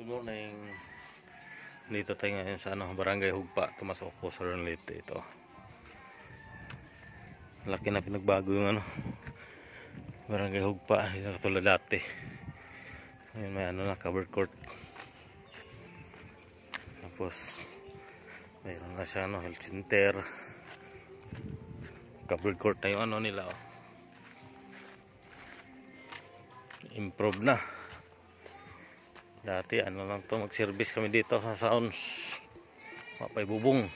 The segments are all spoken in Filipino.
Good morning. Dito tayo ngayon sa Barangay Hugpa, Tomas Opo, Southern Leyte. Ito. Laki na pinagbago yung Barangay Hugpa, hindi na katulad dati. Ngayon may na covered court. Tapos mayroon na siya health center. Covered court na yung nila. Improve na. Dati lang to, mag-service kami dito sa sounds. Mapay bubong.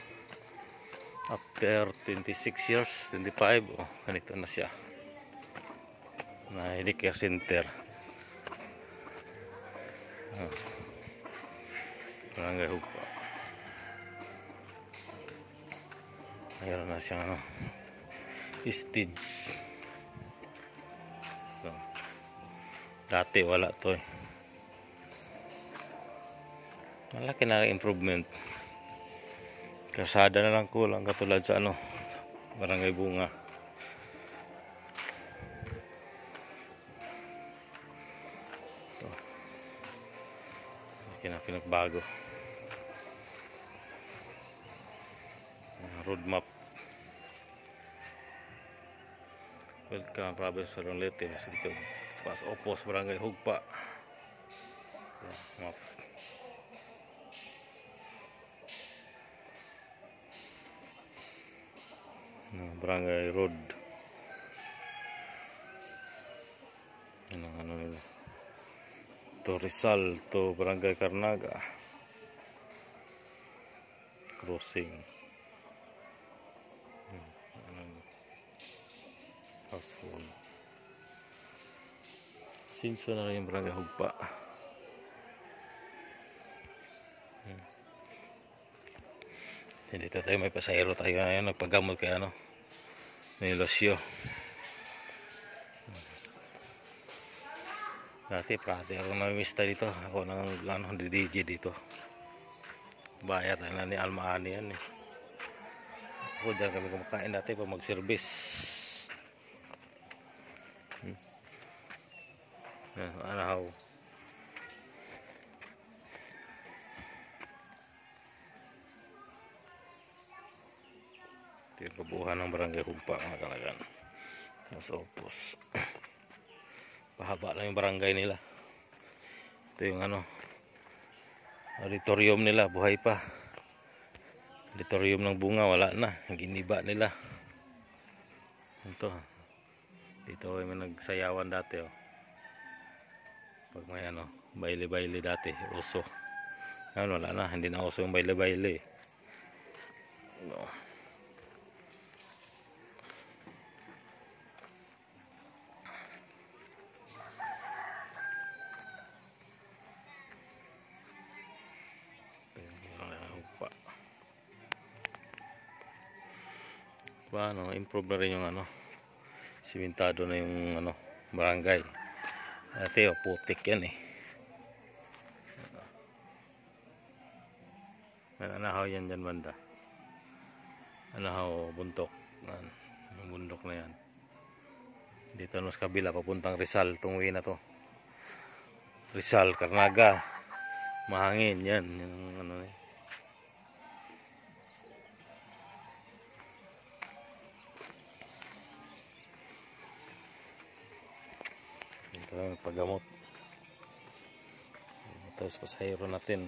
After 26 years, 25, ganito na siya. Na healthcare center. Barangay Hugpa. Mayroon na siyang stage. So, dati wala to eh. Malaki na improvement. Kasada na lang kulang katulad sa Barangay Bunga. Ito. Malaki na pinagbago. Road map. Welcome province Southern Leyte. Dito pas Opos Barangay Hugpa. Map. Barangay Road. Yan nila. To Rizal to Barangay Carnaga. Crossing. Household. Sinso na rin yung Barangay Hugpa. Dito tayo may pasahero tayo ngayon, nagpagamot kay may losyo. Dati prate ako namimista dito, ako nang DJ dito. Bayad na ni Almaani yan eh. Ako dyan kami kumakain dati pa mag-service. Araw. Yung kabuuan ng Barangay Hugpa mga kalagan. Nasa Opos. Pahaba lang yung barangay nila. Ito yung auditorium nila, buhay pa. Auditorium ng Bunga wala na, giniba nila. Ito. Dito may nagsayawan dati Pag may baile-baile dati, uso. Wala na, hindi na uso yung baile-baile. Improve na rin yung simentado na yung barangay. Dati putik yan eh. Anahaw yan dyan banda. Anahaw buntok. Yung bundok na yan. Dito sa kabila papuntang Rizal. Tungwi na to. Rizal, Carnaga. Mahangin yan. Yung paggamot. Tapos pasahero natin.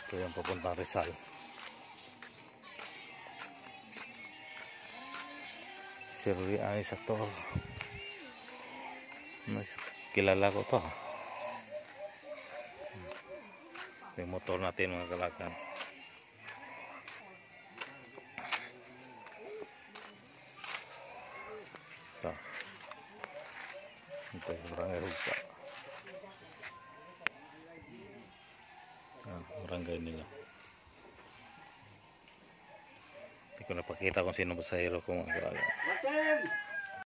Ito yung papuntang Rizal. Sirri ani sa to. Kilala ko to. Yung motor natin mga kalakan. Ito yung Barangay Hugpa. Barangay nila. Hindi ko napakita kung sino pasahero ko mga kalaga.